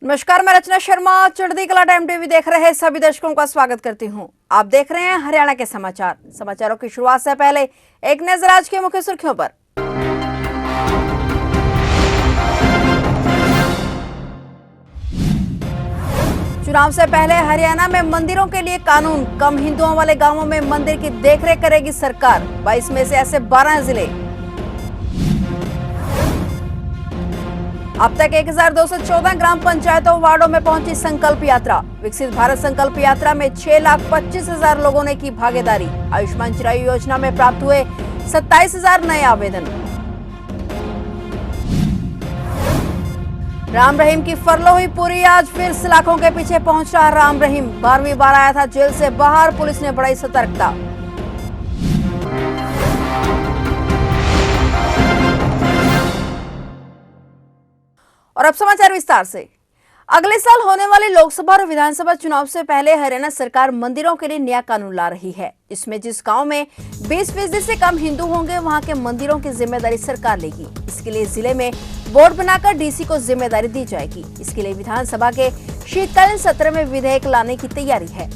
नमस्कार, मैं रचना शर्मा चढ़ती कला टाइम टीवी देख रहे सभी दर्शकों का स्वागत करती हूं। आप देख रहे हैं हरियाणा के समाचार। समाचारों की शुरुआत से पहले एक नजर आज की मुख्य सुर्खियों पर। चुनाव से पहले हरियाणा में मंदिरों के लिए कानून, कम हिंदुओं वाले गांवों में मंदिर की देखरेख करेगी सरकार। 22 में से ऐसे 12 जिले। अब तक 1214 ग्राम पंचायतों वार्डों में पहुंची संकल्प यात्रा। विकसित भारत संकल्प यात्रा में 6,25,000 लोगों ने की भागीदारी। आयुष्मान चिरायु योजना में प्राप्त हुए 27,000 नए आवेदन। राम रहीम की फरलो हुई पूरी, आज फिर सलाखों के पीछे पहुंच रहा राम रहीम। 12वीं बार आया था जेल से बाहर, पुलिस ने बढ़ाई सतर्कता। और अब समाचार विस्तार से। अगले साल होने वाले लोकसभा और विधानसभा चुनाव से पहले हरियाणा सरकार मंदिरों के लिए नया कानून ला रही है। इसमें जिस गांव में 20% से कम हिंदू होंगे, वहां के मंदिरों की जिम्मेदारी सरकार लेगी। इसके लिए जिले में बोर्ड बनाकर डीसी को जिम्मेदारी दी जाएगी। इसके लिए विधानसभा के शीतकालीन सत्र में विधेयक लाने की तैयारी है।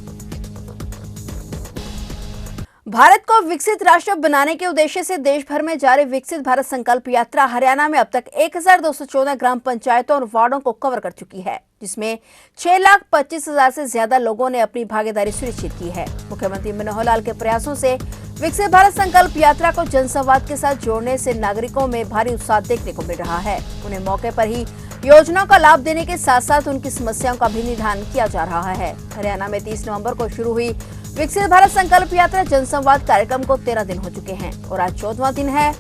भारत को विकसित राष्ट्र बनाने के उद्देश्य से देश भर में जारी विकसित भारत संकल्प यात्रा हरियाणा में अब तक 1214 ग्राम पंचायतों और वार्डों को कवर कर चुकी है, जिसमें 6,25,000 से ज्यादा लोगों ने अपनी भागीदारी सुनिश्चित की है। मुख्यमंत्री मनोहर लाल के प्रयासों से विकसित भारत संकल्प यात्रा को जनसंवाद के साथ जोड़ने से नागरिकों में भारी उत्साह देखने को मिल रहा है। उन्हें मौके पर ही योजनाओं का लाभ देने के साथ साथ उनकी समस्याओं का भी निदान किया जा रहा है। हरियाणा में 30 नवंबर को शुरू हुई विकसित भारत संकल्प यात्रा जनसंवाद कार्यक्रम को 13 दिन हो चुके हैं और आज 14वां दिन है।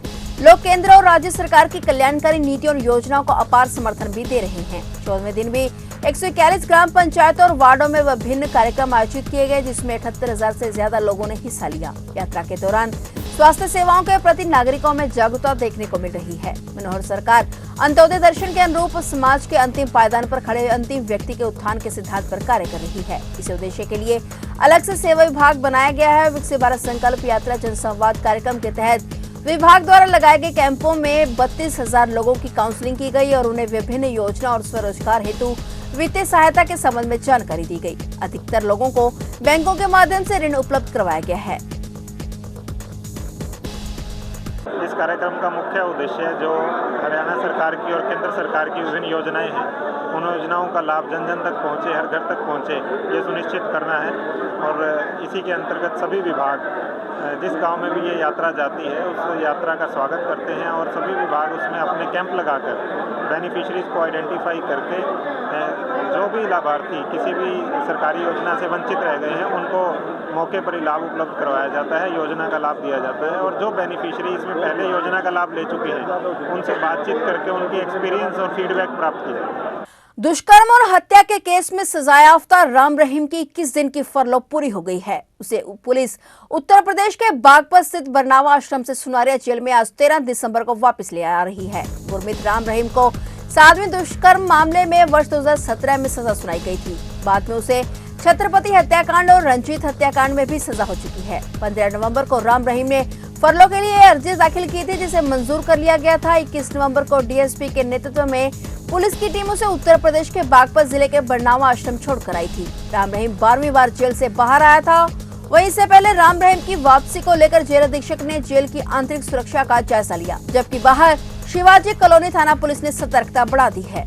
लोग केंद्र और राज्य सरकार की कल्याणकारी नीतियों और योजनाओं को अपार समर्थन भी दे रहे हैं। 14वें दिन भी 141 ग्राम पंचायतों और वार्डों में विभिन्न कार्यक्रम आयोजित किए गए, जिसमें 78,000 से ज्यादा लोगों ने हिस्सा लिया। यात्रा के दौरान स्वास्थ्य सेवाओं के प्रति नागरिकों में जागरूकता देखने को मिल रही है। मनोहर सरकार अंत्योदय दर्शन के अनुरूप समाज के अंतिम पायदान पर खड़े अंतिम व्यक्ति के उत्थान के सिद्धांत पर कार्य कर रही है। इस उद्देश्य के लिए अलग से सेवा विभाग बनाया गया है। विकसित भारत संकल्प यात्रा जनसंवाद कार्यक्रम के तहत विभाग द्वारा लगाए गए कैंपों में 32,000 लोगों की काउंसलिंग की गई और उन्हें विभिन्न योजना और स्वरोजगार हेतु वित्तीय सहायता के संबंध में जानकारी दी गई। अधिकतर लोगों को बैंकों के माध्यम से ऋण उपलब्ध करवाया गया है। इस कार्यक्रम का मुख्य उद्देश्य जो हरियाणा सरकार की और केंद्र सरकार की विभिन्न योजनाएं हैं, उन योजनाओं का लाभ जन जन तक पहुंचे, हर घर तक पहुंचे, ये सुनिश्चित करना है। और इसी के अंतर्गत सभी विभाग जिस गांव में भी ये यात्रा जाती है उस यात्रा का स्वागत करते हैं और सभी विभाग उसमें अपने कैंप लगाकर बेनिफिशरीज को आइडेंटिफाई करके जो भी लाभार्थी किसी भी सरकारी योजना से वंचित रह गए हैं उनको मौके पर ही लाभ उपलब्ध करवाया जाता है, योजना का लाभ दिया जाता है। और जो बेनिफिशरी इसमें पहले योजना का लाभ ले चुके हैं उनसे बातचीत करके उनकी एक्सपीरियंस और फीडबैक प्राप्त किया जाता है। दुष्कर्म और हत्या के केस में सजायाफ्ता राम रहीम की 21 दिन की फरलो पूरी हो गई है। उसे पुलिस उत्तर प्रदेश के बागपत स्थित बरनावा आश्रम से सुनारिया जेल में आज 13 दिसंबर को वापस ले आ रही है। गुरमीत राम रहीम को 7वें दुष्कर्म मामले में वर्ष 2017 में सजा सुनाई गई थी। बाद में उसे छत्रपति हत्याकांड और रंजीत हत्याकांड में भी सजा हो चुकी है। 15 नवंबर को राम रहीम ने फरलो के लिए अर्जी दाखिल की थी, जिसे मंजूर कर लिया गया था। 21 नवंबर को डीएसपी के नेतृत्व में पुलिस की टीम उसे उत्तर प्रदेश के बागपत जिले के बरनावा आश्रम छोड़कर आई थी। राम रहीम 12वीं बार जेल से बाहर आया था। वहीं इससे पहले राम रहीम की वापसी को लेकर जेल अधीक्षक ने जेल की आंतरिक सुरक्षा का जायजा लिया, जबकि बाहर शिवाजी कॉलोनी थाना पुलिस ने सतर्कता बढ़ा दी है।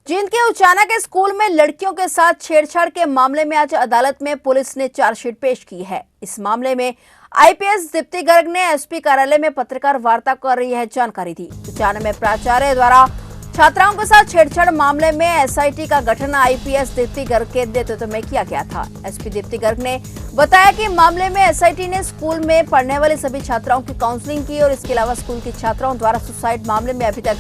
जींद के उचाना के स्कूल में लड़कियों के साथ छेड़छाड़ के मामले में आज अदालत में पुलिस ने चार्जशीट पेश की है। इस मामले में आईपीएस दीप्ति गर्ग ने एसपी कार्यालय में पत्रकार वार्ता कर यह जानकारी दी। उचाना में प्राचार्य द्वारा छात्राओं के साथ छेड़छाड़ मामले में एसआईटी का गठन आईपीएस दीप्ति गर्ग के नेतृत्व में किया गया था। एसपी दीप्ति गर्ग ने बताया कि मामले में एसआईटी ने स्कूल में पढ़ने वाली सभी छात्राओं की काउंसलिंग की और इसके अलावा स्कूल की छात्राओं द्वारा सुसाइड मामले में अभी तक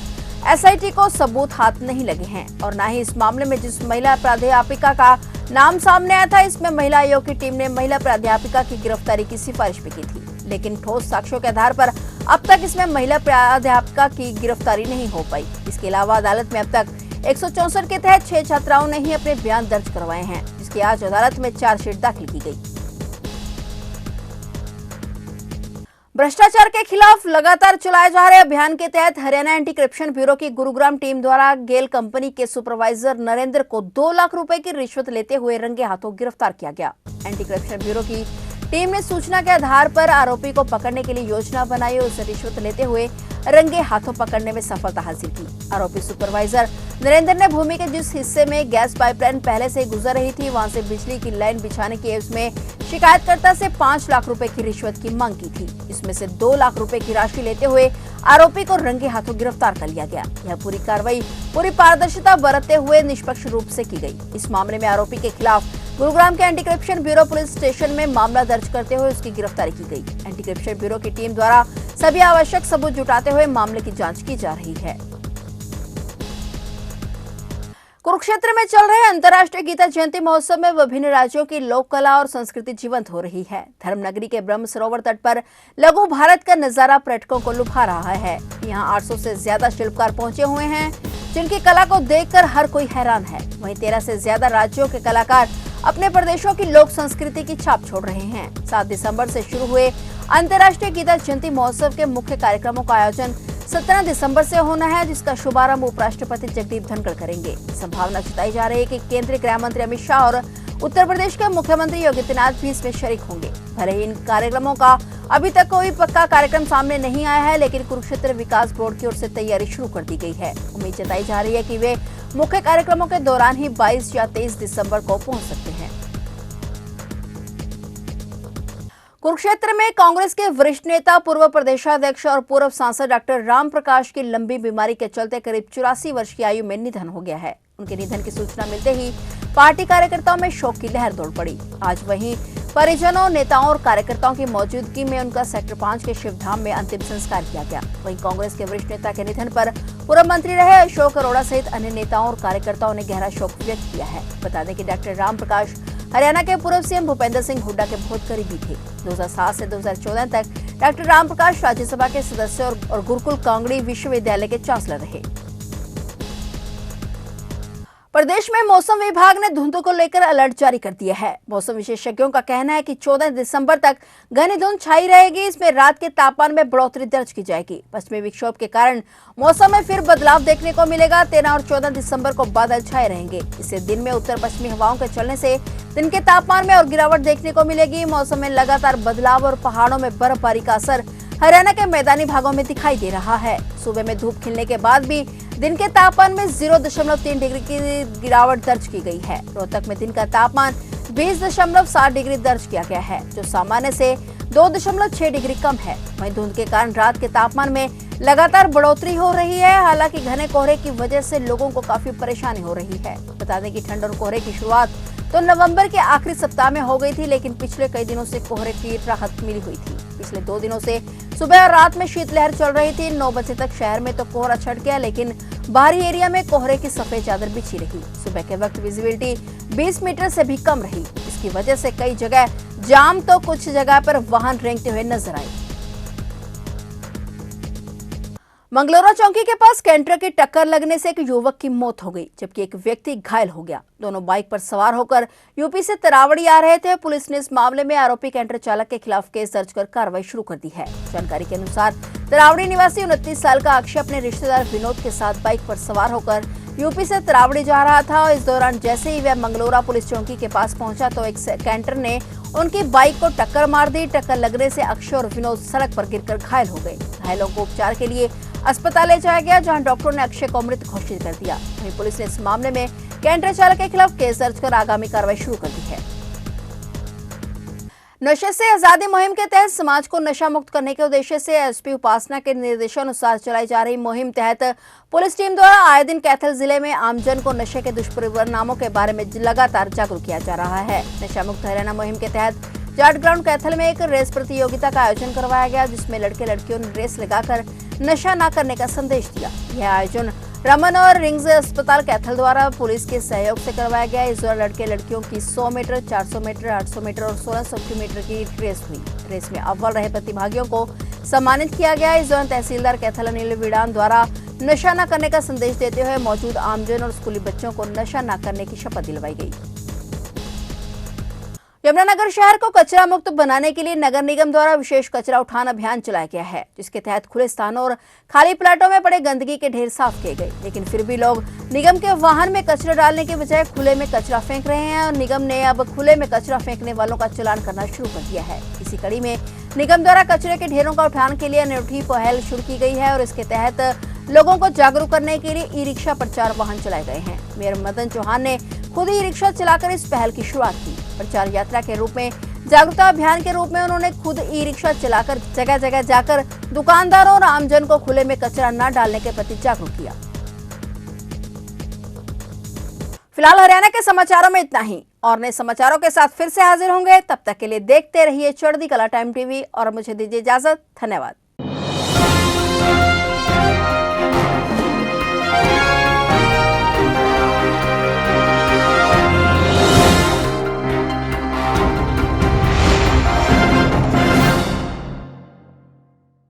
एसआईटी को सबूत हाथ नहीं लगे हैं और न ही इस मामले में जिस महिला प्राध्यापिका का नाम सामने आया था, इसमें महिला आयोग की टीम ने महिला प्राध्यापिका की गिरफ्तारी की सिफारिश भी की थी, लेकिन ठोस साक्ष्यों के आधार पर अब तक इसमें महिला प्राध्यापिका की गिरफ्तारी नहीं हो पाई। इसके अलावा अदालत में अब तक 164 के तहत 6 छात्राओं ने ही अपने बयान दर्ज करवाए हैं, जिसकी आज अदालत में चार्जशीट दाखिल की गई। भ्रष्टाचार के खिलाफ लगातार चलाए जा रहे अभियान के तहत हरियाणा एंटी करप्शन ब्यूरो की गुरुग्राम टीम द्वारा गेल कंपनी के सुपरवाइजर नरेंद्र को 2 लाख रुपए की रिश्वत लेते हुए रंगे हाथों गिरफ्तार किया गया। एंटी करप्शन ब्यूरो की टीम ने सूचना के आधार पर आरोपी को पकड़ने के लिए योजना बनाई और उसे रिश्वत लेते हुए रंगे हाथों पकड़ने में सफलता हासिल की। आरोपी सुपरवाइजर नरेंद्र ने भूमि के जिस हिस्से में गैस पाइपलाइन पहले से गुजर रही थी, वहां से बिजली की लाइन बिछाने की उसमें शिकायतकर्ता से 5 लाख रुपए की रिश्वत की मांग की थी। इसमें से 2 लाख रुपए की राशि लेते हुए आरोपी को रंगे हाथों गिरफ्तार कर लिया गया। यह पूरी कार्रवाई पूरी पारदर्शिता बरतते हुए निष्पक्ष रूप से की गई। इस मामले में आरोपी के खिलाफ गुरुग्राम के anti corruption bureau police station में मामला दर्ज करते हुए उसकी गिरफ्तारी की गई। एंटी करप्शन ब्यूरो की टीम द्वारा सभी आवश्यक सबूत जुटाते हुए मामले की जांच की जा रही है। कुरुक्षेत्र में चल रहे अंतर्राष्ट्रीय गीता जयंती महोत्सव में विभिन्न राज्यों की लोक कला और संस्कृति जीवंत हो रही है। धर्मनगरी के ब्रह्म सरोवर तट पर लघु भारत का नजारा पर्यटकों को लुभा रहा है। यहाँ 800 से ज्यादा शिल्पकार पहुंचे हुए हैं, जिनकी कला को देखकर हर कोई हैरान है। वहीं 13 से ज्यादा राज्यों के कलाकार अपने प्रदेशों की लोक संस्कृति की छाप छोड़ रहे हैं। 7 दिसंबर से शुरू हुए अंतर्राष्ट्रीय गीता जयंती महोत्सव के मुख्य कार्यक्रमों का आयोजन 17 दिसंबर से होना है, जिसका शुभारंभ उपराष्ट्रपति जगदीप धनखड़ करेंगे। संभावना जताई जा रही है कि केंद्रीय गृह मंत्री अमित शाह और उत्तर प्रदेश के मुख्यमंत्री योगी आदित्यनाथ भी इसमें शरीक होंगे। भले ही इन कार्यक्रमों का अभी तक कोई पक्का कार्यक्रम सामने नहीं आया है, लेकिन कुरुक्षेत्र विकास बोर्ड की ओर से तैयारी शुरू कर दी गई है। उम्मीद जताई जा रही है कि वे मुख्य कार्यक्रमों के दौरान ही 22 या 23 दिसंबर को पहुंच सकते हैं। कुरुक्षेत्र में कांग्रेस के वरिष्ठ नेता, पूर्व प्रदेशाध्यक्ष और पूर्व सांसद डॉक्टर राम प्रकाश की लंबी बीमारी के चलते करीब 84 वर्ष की आयु में निधन हो गया है। उनके निधन की सूचना मिलते ही पार्टी कार्यकर्ताओं में शोक की लहर दौड़ पड़ी। आज वहीं परिजनों, नेताओं और कार्यकर्ताओं की मौजूदगी में उनका सेक्टर 5 के शिवधाम में अंतिम संस्कार किया गया। वहीं कांग्रेस के वरिष्ठ नेता के निधन पर पूर्व मंत्री रहे अशोक अरोड़ा सहित अन्य नेताओं और कार्यकर्ताओं ने गहरा शोक व्यक्त किया है। बता दें कि डॉक्टर राम प्रकाश हरियाणा के पूर्व सीएम भूपेंद्र सिंह हुड्डा के बहुत करीबी थे। 2007 से 2014 तक डॉक्टर राम प्रकाश राज्यसभा के सदस्य और गुरुकुल कांगड़ी विश्वविद्यालय के चांसलर रहे। प्रदेश में मौसम विभाग ने धुंध को लेकर अलर्ट जारी कर दिया है। मौसम विशेषज्ञों का कहना है कि 14 दिसंबर तक घनी धुंध छाई रहेगी। इसमें रात के तापमान में बढ़ोतरी दर्ज की जाएगी। पश्चिमी विक्षोभ के कारण मौसम में फिर बदलाव देखने को मिलेगा। 13 और 14 दिसंबर को बादल छाए रहेंगे। इससे दिन में उत्तर पश्चिमी हवाओं के चलने से दिन के तापमान में और गिरावट देखने को मिलेगी। मौसम में लगातार बदलाव और पहाड़ों में बर्फबारी का असर हरियाणा के मैदानी भागों में दिखाई दे रहा है। सुबह में धूप खिलने के बाद भी दिन के तापमान में 0.3 डिग्री की गिरावट दर्ज की गई है। रोहतक में दिन का तापमान 20.7 डिग्री दर्ज किया गया है, जो सामान्य से 2.6 डिग्री कम है। वहीं धुंध के कारण रात के तापमान में लगातार बढ़ोतरी हो रही है। हालांकि घने कोहरे की वजह से लोगों को काफी परेशानी हो रही है। बता दें कि ठंड और कोहरे की शुरुआत तो नवंबर के आखिरी सप्ताह में हो गई थी, लेकिन पिछले कई दिनों से कोहरे की राहत मिली हुई थी। पिछले 2 दिनों से सुबह और रात में शीतलहर चल रही थी। 9 बजे तक शहर में तो कोहरा छट गया, लेकिन बाहरी एरिया में कोहरे की सफेद चादर बिछी रही। सुबह के वक्त विजिबिलिटी 20 मीटर से भी कम रही। इसकी वजह से कई जगह जाम तो कुछ जगह पर वाहन रेंगते हुए नजर आए। मंगलोरा चौकी के पास कैंटर की टक्कर लगने से एक युवक की मौत हो गई, जबकि एक व्यक्ति घायल हो गया। दोनों बाइक पर सवार होकर यूपी से तरावड़ी आ रहे थे। पुलिस ने इस मामले में आरोपी कैंटर चालक के खिलाफ केस दर्ज कर कार्रवाई शुरू कर दी है। जानकारी के अनुसार तरावड़ी निवासी 29 साल का अक्षय अपने रिश्तेदार विनोद के साथ बाइक पर सवार होकर यूपी से तरावड़ी जा रहा था। और इस दौरान जैसे ही वह मंगलोरा पुलिस चौकी के पास पहुंचा तो एक कैंटर ने उनकी बाइक को टक्कर मार दी। टक्कर लगने से अक्षय और विनोद सड़क पर गिरकर घायल हो गए। घायलों को उपचार के लिए अस्पताल ले जाया गया, जहां डॉक्टरों ने अक्षय को मृत घोषित कर दिया। वहीं पुलिस ने इस मामले में कैंटर चालक के खिलाफ केस दर्ज कर आगामी कार्रवाई शुरू कर दी है। नशे से आजादी मुहिम के तहत समाज को नशा मुक्त करने के उद्देश्य से एसपी उपासना के निर्देशानुसार चलाई जा रही मुहिम तहत पुलिस टीम द्वारा आए दिन कैथल जिले में आमजन को नशे के दुष्परिणामों के बारे में लगातार जागरूक किया जा रहा है। नशा मुक्त हरियाणा मुहिम के तहत जाट ग्राउंड कैथल में एक रेस प्रतियोगिता का आयोजन करवाया गया, जिसमें लड़के लड़कियों ने रेस लगाकर नशा न करने का संदेश दिया। यह आयोजन रमन और रिंग्स अस्पताल कैथल द्वारा पुलिस के सहयोग से करवाया गया। इस दौरान लड़के लड़कियों की 100 मीटर, 400 मीटर, 800 मीटर और 1600 मीटर की रेस हुई। रेस में अव्वल रहे प्रतिभागियों को सम्मानित किया गया। इस दौरान तहसीलदार कैथल अनिल विडान द्वारा नशा न करने का संदेश देते हुए मौजूद आमजन और स्कूली बच्चों को नशा न करने की शपथ दिलवाई गई। यमुनानगर शहर को कचरा मुक्त बनाने के लिए नगर निगम द्वारा विशेष कचरा उठान अभियान चलाया गया है, जिसके तहत खुले स्थानों और खाली प्लाटों में पड़े गंदगी के ढेर साफ किए गए। लेकिन फिर भी लोग निगम के वाहन में कचरा डालने के बजाय खुले में कचरा फेंक रहे हैं और निगम ने अब खुले में कचरा फेंकने वालों का चालान करना शुरू कर दिया है। इसी कड़ी में निगम द्वारा कचरे के ढेरों का उठान के लिए अनूठी पहल शुरू की गई है और इसके तहत लोगों को जागरूक करने के लिए ई रिक्शा प्रचार वाहन चलाए गए हैं। मेयर मदन चौहान ने खुद ई रिक्शा चलाकर इस पहल की शुरुआत की। प्रचार यात्रा के रूप में जागरूकता अभियान के रूप में उन्होंने खुद ई रिक्शा चलाकर जगह जगह जाकर दुकानदारों और आमजन को खुले में कचरा न डालने के प्रति जागरूक किया। फिलहाल हरियाणा के समाचारों में इतना ही और नए समाचारों के साथ फिर से हाजिर होंगे। तब तक के लिए देखते रहिए चढ़ती कला टाइम टीवी और मुझे दीजिए इजाजत। धन्यवाद।